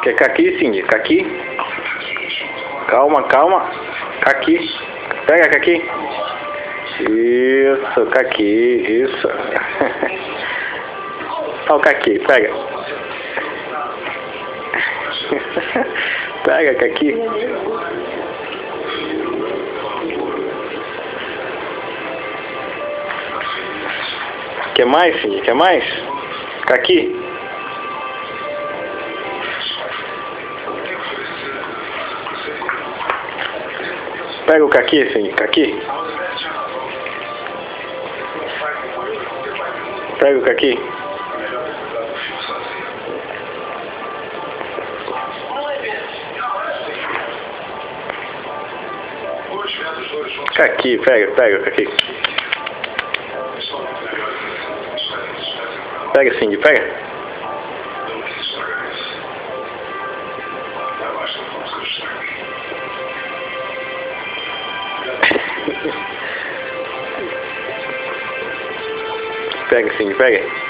Quer caqui, Cindy? Caqui? Calma, calma. Caqui. Pega, caqui. Isso, caqui. Isso. Olha o caqui, pega. Pega, caqui. Quer mais, Cindy? Quer mais? Caqui? Pega o caqui, Cindy. Caqui? Pega o caqui. Caqui, pega o caqui. Pega, Cindy, pega. Pega, Cindy, pega.